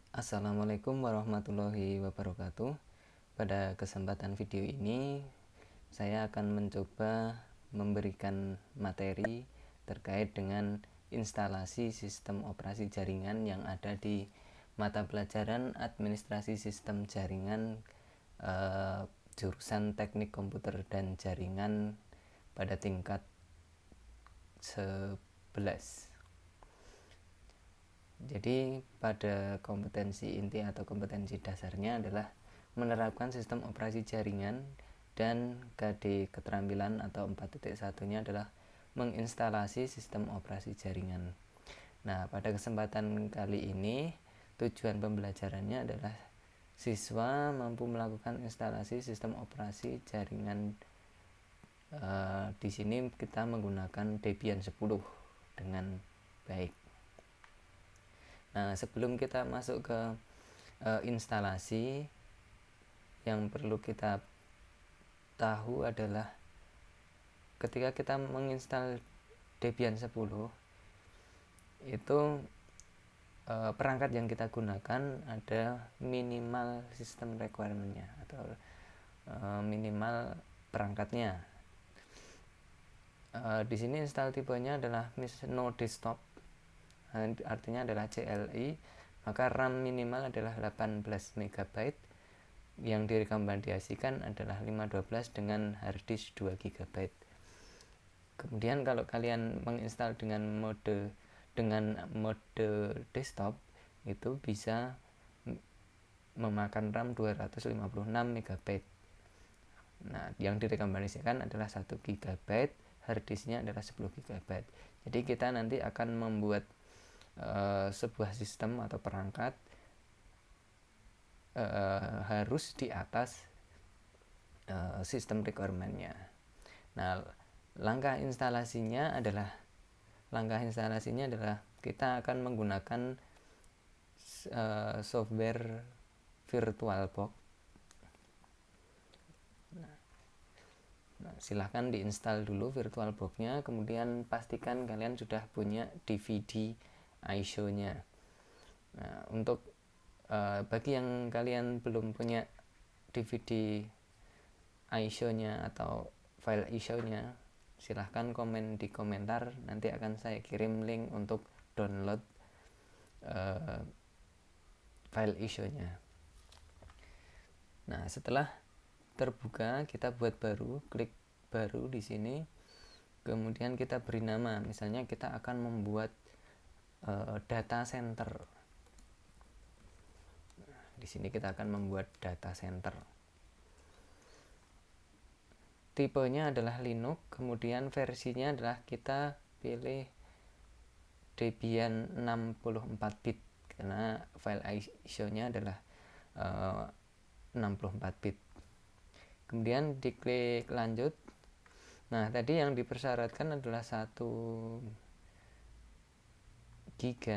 Assalamualaikum warahmatullahi wabarakatuh. Pada kesempatan video ini saya akan mencoba memberikan materi terkait dengan instalasi sistem operasi jaringan yang ada di mata pelajaran Administrasi Sistem Jaringan jurusan Teknik Komputer dan Jaringan pada tingkat 11. Jadi pada kompetensi inti atau kompetensi dasarnya adalah menerapkan sistem operasi jaringan, dan KD keterampilan atau 4.1-nya adalah menginstalasi sistem operasi jaringan. Nah, pada kesempatan kali ini tujuan pembelajarannya adalah siswa mampu melakukan instalasi sistem operasi jaringan. Di sini kita menggunakan Debian 10 dengan baik. Nah, sebelum kita masuk ke instalasi, yang perlu kita tahu adalah ketika kita menginstal Debian 10 itu perangkat yang kita gunakan ada minimal system requirement-nya atau minimal perangkatnya. Di sini install tipenya adalah no desktop, artinya adalah CLI, maka RAM minimal adalah 18 MB, yang direkomendasikan adalah 512 dengan harddisk 2 GB. Kemudian kalau kalian menginstal dengan mode desktop, itu bisa memakan RAM 256 MB. Nah, yang direkomendasikan adalah 1 GB, harddisknya adalah 10 GB. Jadi kita nanti akan membuat sebuah sistem atau perangkat harus di atas sistem requirement-nya. Nah, langkah instalasinya adalah kita akan menggunakan software VirtualBox. Nah, silahkan diinstal dulu VirtualBox-nya, kemudian pastikan kalian sudah punya DVD ISO-nya. Nah, untuk bagi yang kalian belum punya DVD ISO-nya atau file ISO-nya, silahkan komen di komentar, nanti akan saya kirim link untuk download file ISO-nya. Nah, setelah terbuka, kita buat baru, klik baru di sini, kemudian kita beri nama, misalnya kita akan membuat data center. Di sini kita akan membuat data center. Tipenya adalah Linux, kemudian versinya adalah kita pilih Debian 64 bit karena file ISO-nya adalah 64 bit. Kemudian diklik lanjut. Nah, tadi yang dipersyaratkan adalah 1 GB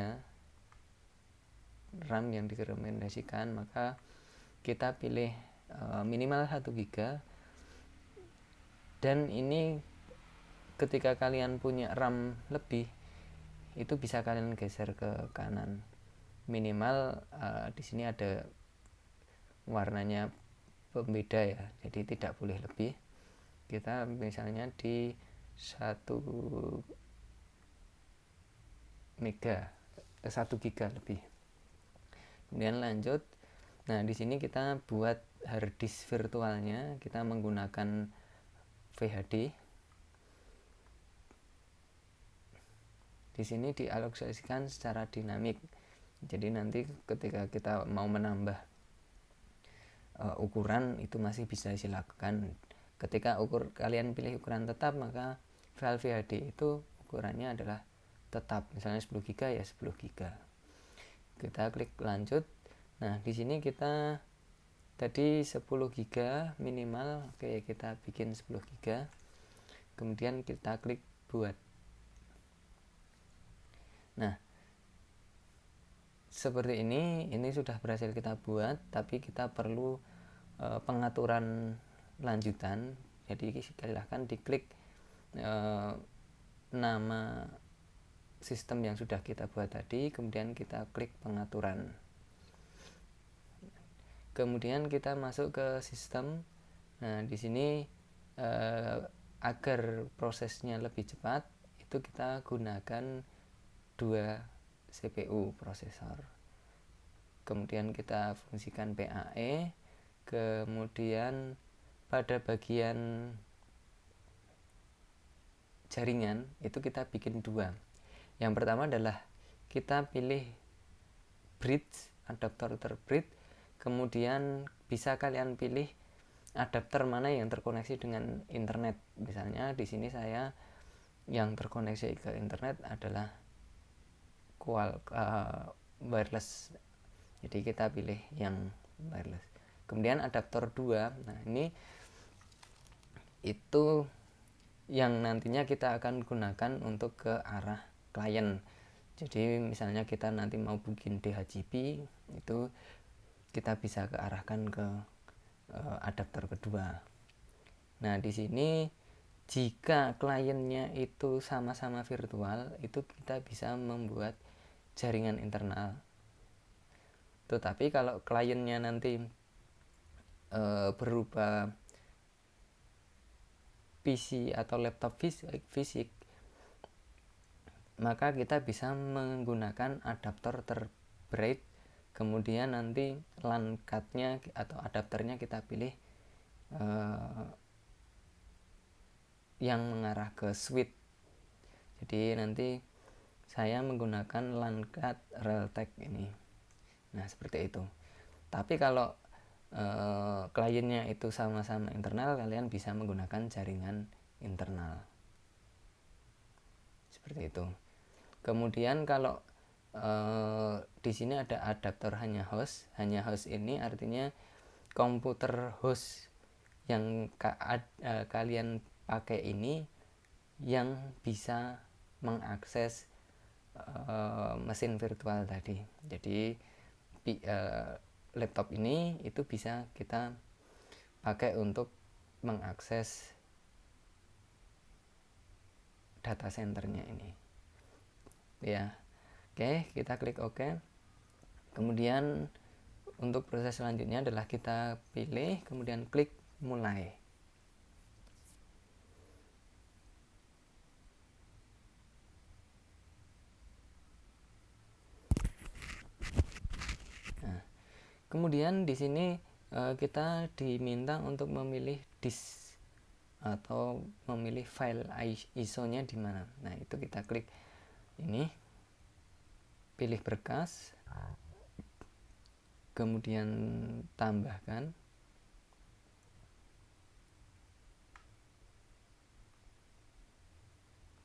RAM yang direkomendasikan, maka kita pilih minimal 1 GB. Dan ini ketika kalian punya RAM lebih, itu bisa kalian geser ke kanan. Minimal di sini ada warnanya pembeda ya, jadi tidak boleh lebih. Kita misalnya di 1 GB lebih. Kemudian lanjut. Nah, di sini kita buat harddisk virtualnya, kita menggunakan VHD. Di sini dialokasikan secara dinamik. Jadi nanti ketika kita mau menambah ukuran, itu masih bisa dilakukan. Ketika kalian pilih ukuran tetap, maka file VHD itu ukurannya adalah tetap, misalnya 10 GB ya 10 GB. Kita klik lanjut. Nah, di sini kita tadi 10 GB minimal, oke, kita bikin 10 GB. Kemudian kita klik buat. Nah, seperti ini sudah berhasil kita buat, tapi kita perlu pengaturan lanjutan. Jadi silahkan diklik nama sistem yang sudah kita buat tadi, kemudian kita klik pengaturan. Kemudian kita masuk ke sistem. Nah, di sini agar prosesnya lebih cepat, itu kita gunakan 2 CPU prosesor. Kemudian kita fungsikan PAE. Kemudian pada bagian jaringan itu kita bikin 2. Yang pertama adalah kita pilih bridge, adaptor terbridge. Kemudian bisa kalian pilih adapter mana yang terkoneksi dengan internet. Misalnya di sini saya yang terkoneksi ke internet adalah wireless. Jadi kita pilih yang wireless. Kemudian adaptor 2. Nah, ini itu yang nantinya kita akan gunakan untuk ke arah klien. Jadi misalnya kita nanti mau bikin DHCP, itu kita bisa kearahkan ke adaptor kedua. Nah, di sini jika kliennya itu sama-sama virtual, itu kita bisa membuat jaringan internal. Tetapi kalau kliennya nanti berupa PC atau laptop fisik, maka kita bisa menggunakan adaptor terbraid. Kemudian nanti LAN card-nya atau adapternya kita pilih yang mengarah ke switch. Jadi nanti saya menggunakan LAN card Realtek ini. Nah, seperti itu. Tapi kalau kliennya itu sama-sama internal, kalian bisa menggunakan jaringan internal. Seperti itu. Kemudian kalau di sini ada adaptor hanya host. Hanya host ini artinya komputer host yang kalian pakai ini yang bisa mengakses mesin virtual tadi. Jadi laptop ini itu bisa kita pakai untuk mengakses data centernya ini. Ya. Oke, kita klik OK. Kemudian untuk proses selanjutnya adalah kita pilih, kemudian klik mulai. Nah, kemudian di sini kita diminta untuk memilih disk atau memilih file ISO-nya di mana. Nah, itu kita klik ini, pilih berkas, kemudian tambahkan,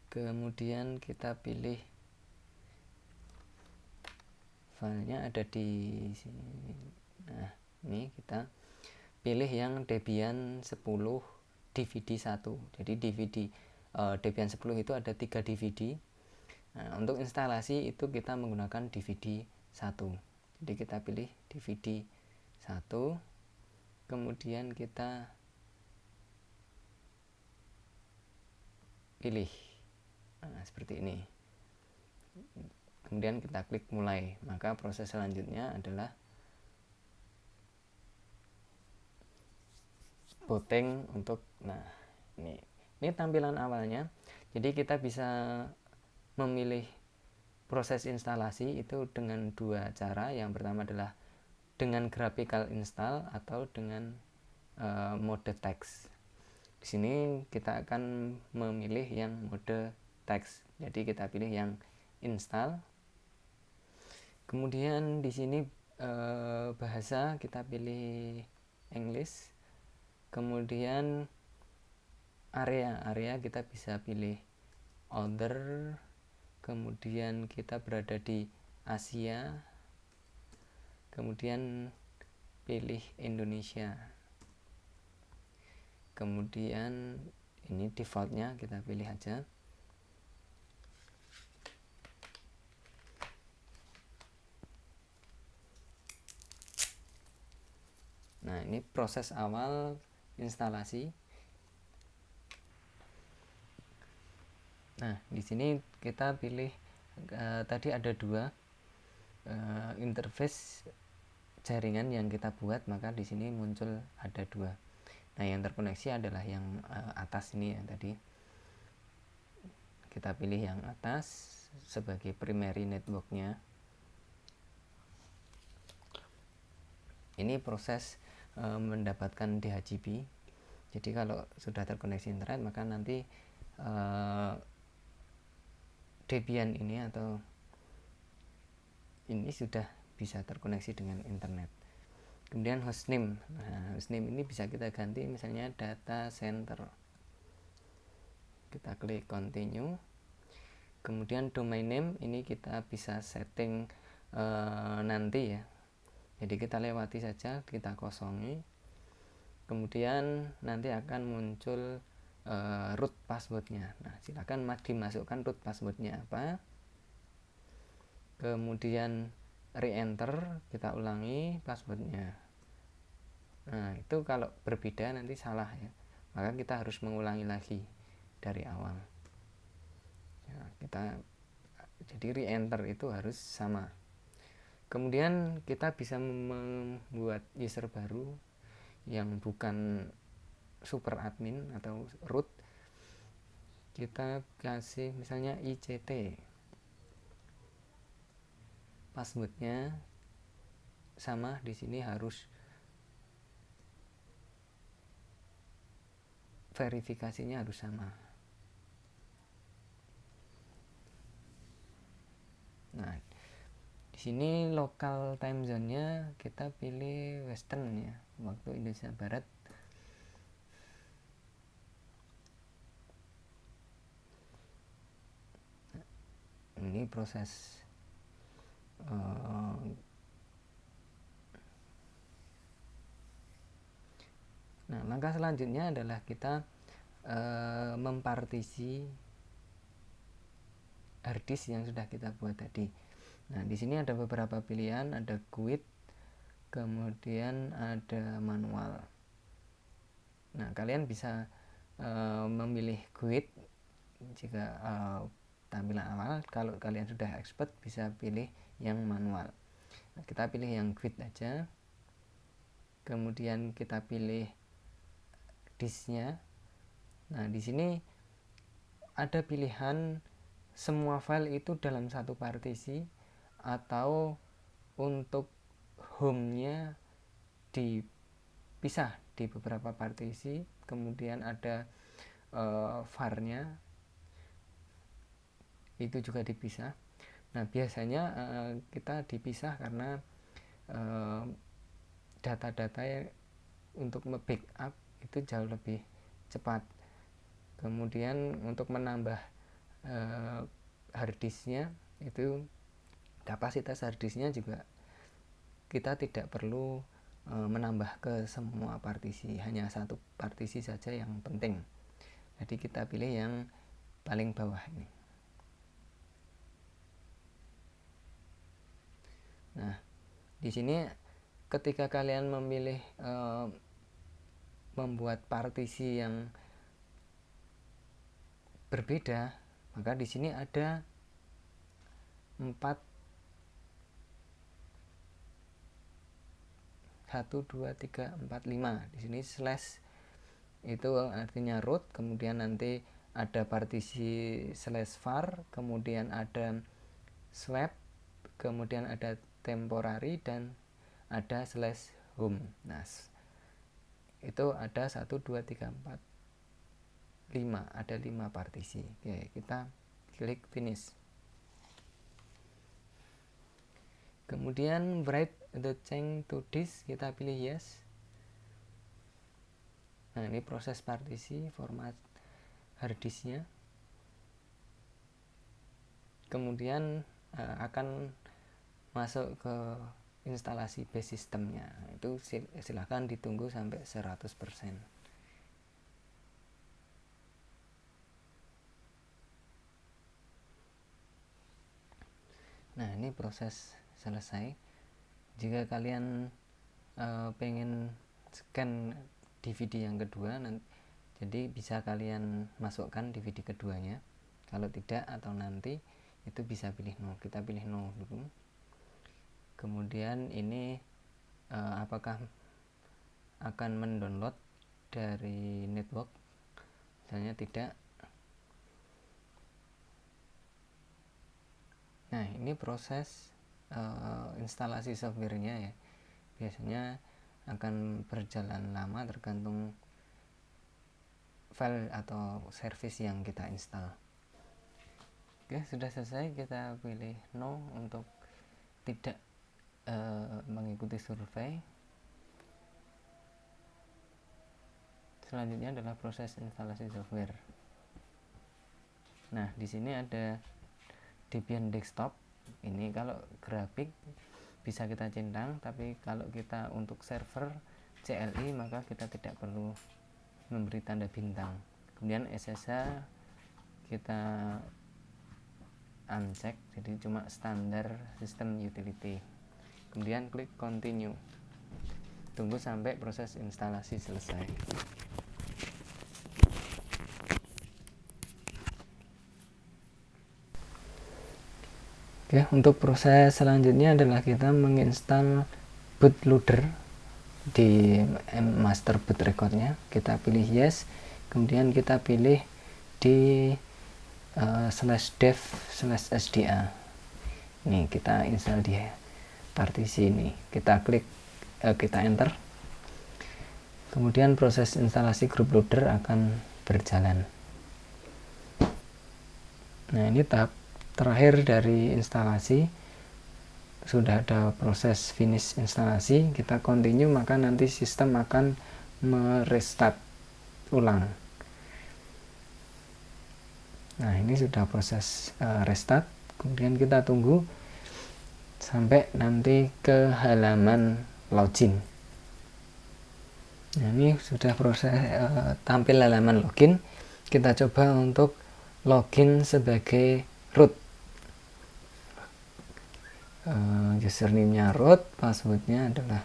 kemudian kita pilih filenya ada di sini. Nah, ini kita pilih yang Debian 10 DVD 1. Jadi Debian 10 itu ada 3 DVD. Nah, untuk instalasi itu kita menggunakan DVD 1. Jadi kita pilih DVD 1. Kemudian kita pilih. Nah, seperti ini. Kemudian kita klik mulai. Maka proses selanjutnya adalah booting untuk, nah ini tampilan awalnya. Jadi kita bisa memilih proses instalasi itu dengan 2 cara. Yang pertama adalah dengan graphical install atau dengan mode text. Di sini kita akan memilih yang mode text. Jadi kita pilih yang install. Kemudian di sini bahasa kita pilih English. Kemudian area kita bisa pilih other. Kemudian kita berada di Asia. Kemudian pilih Indonesia. Kemudian ini defaultnya kita pilih aja. Nah, ini proses awal instalasi. Nah, di sini kita pilih tadi ada 2 interface jaringan yang kita buat, maka di sini muncul ada 2. Nah, yang terkoneksi adalah yang atas ini ya tadi. Kita pilih yang atas sebagai primary networknya. Ini proses mendapatkan DHCP. Jadi kalau sudah terkoneksi internet, maka nanti Debian ini atau ini sudah bisa terkoneksi dengan internet. Kemudian hostname. Nah, hostname ini bisa kita ganti misalnya data center. Kita klik continue. Kemudian domain name ini kita bisa setting nanti ya. Jadi kita lewati saja, kita kosongi. Kemudian nanti akan muncul root passwordnya. Nah, silakan dimasukkan root passwordnya apa. Kemudian re-enter, kita ulangi passwordnya. Nah, itu kalau berbeda nanti salah ya, maka kita harus mengulangi lagi dari awal ya, jadi re-enter itu harus sama. Kemudian kita bisa membuat user baru yang bukan super admin atau root. Kita kasih misalnya ICT, passwordnya sama, di sini harus verifikasinya harus sama. Nah, di sini local time zone-nya kita pilih Western ya, waktu Indonesia Barat. Ini proses nah, langkah selanjutnya adalah kita mempartisi harddisk yang sudah kita buat tadi. Nah, di sini ada beberapa pilihan, ada GUID, kemudian ada manual. Nah, kalian bisa memilih GUID jika tampilan awal. Kalau kalian sudah expert bisa pilih yang manual. Nah, kita pilih yang GUID aja. Kemudian kita pilih disknya. Nah, di sini ada pilihan semua file itu dalam satu partisi, atau untuk home-nya dipisah di beberapa partisi. Kemudian ada var-nya itu juga dipisah. Nah, biasanya kita dipisah karena data-data untuk backup itu jauh lebih cepat. Kemudian untuk menambah harddisknya, itu kapasitas harddisknya juga kita tidak perlu menambah ke semua partisi, hanya satu partisi saja yang penting. Jadi kita pilih yang paling bawah ini. Nah, di sini ketika kalian memilih membuat partisi yang berbeda, maka di sini ada 4 1 2 3 4 5. Di sini slash itu artinya root, kemudian nanti ada partisi slash var, kemudian ada swap, kemudian ada temporary, dan ada slash home. Nah, itu ada 1 2 3 4 5, ada 5 partisi. Oke, kita klik finish. Kemudian write the change to disk, kita pilih yes. Nah, ini proses partisi, format harddisknya. Kemudian akan masuk ke instalasi base systemnya. Itu silahkan ditunggu sampai 100%. Nah, ini proses selesai. Jika kalian pengen scan DVD yang kedua, jadi bisa kalian masukkan DVD keduanya. Kalau tidak atau nanti, itu bisa pilih no. Kita pilih no dulu. Kemudian ini apakah akan mendownload dari network, misalnya tidak. Nah, ini proses instalasi softwarenya ya, biasanya akan berjalan lama tergantung file atau service yang kita install. Oke, sudah selesai, kita pilih no untuk tidak mengikuti survei. Selanjutnya adalah proses instalasi software. Nah, di sini ada Debian desktop. Ini kalau grafik bisa kita centang, tapi kalau kita untuk server CLI maka kita tidak perlu memberi tanda bintang. Kemudian SSH kita uncheck, jadi cuma standar system utility. Kemudian klik continue. Tunggu sampai proses instalasi selesai. Oke, untuk proses selanjutnya adalah kita menginstal bootloader di master boot recordnya. Kita pilih yes, kemudian kita pilih di /dev/sda. Ini kita install di partisi ini. Kita klik, kita enter. Kemudian proses instalasi group loader akan berjalan. Nah, ini tahap terakhir dari instalasi. Sudah ada proses finish instalasi, kita continue, maka nanti sistem akan merestart ulang. Nah, ini sudah proses restart. Kemudian kita tunggu sampai nanti ke halaman login. Nah, ini sudah proses tampil halaman login. Kita coba untuk login sebagai root. Username-nya root, passwordnya adalah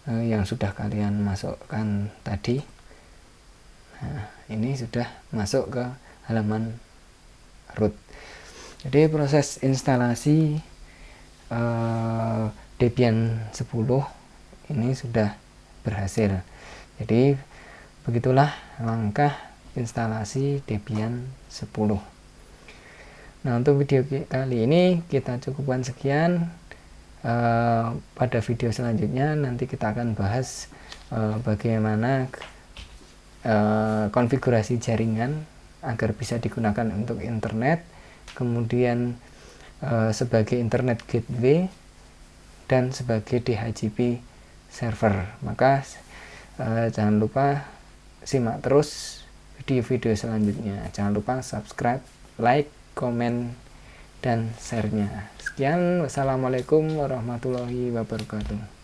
yang sudah kalian masukkan tadi. Nah, ini sudah masuk ke halaman root. Jadi proses instalasi Debian 10 ini sudah berhasil. Jadi begitulah langkah instalasi Debian 10. Nah, untuk video kali ini kita cukupkan sekian. Pada video selanjutnya nanti kita akan bahas bagaimana konfigurasi jaringan agar bisa digunakan untuk internet, kemudian sebagai internet gateway dan sebagai DHCP server. Maka jangan lupa simak terus video-video selanjutnya. Jangan lupa subscribe, like, komen, dan share-nya. Sekian, wassalamualaikum warahmatullahi wabarakatuh.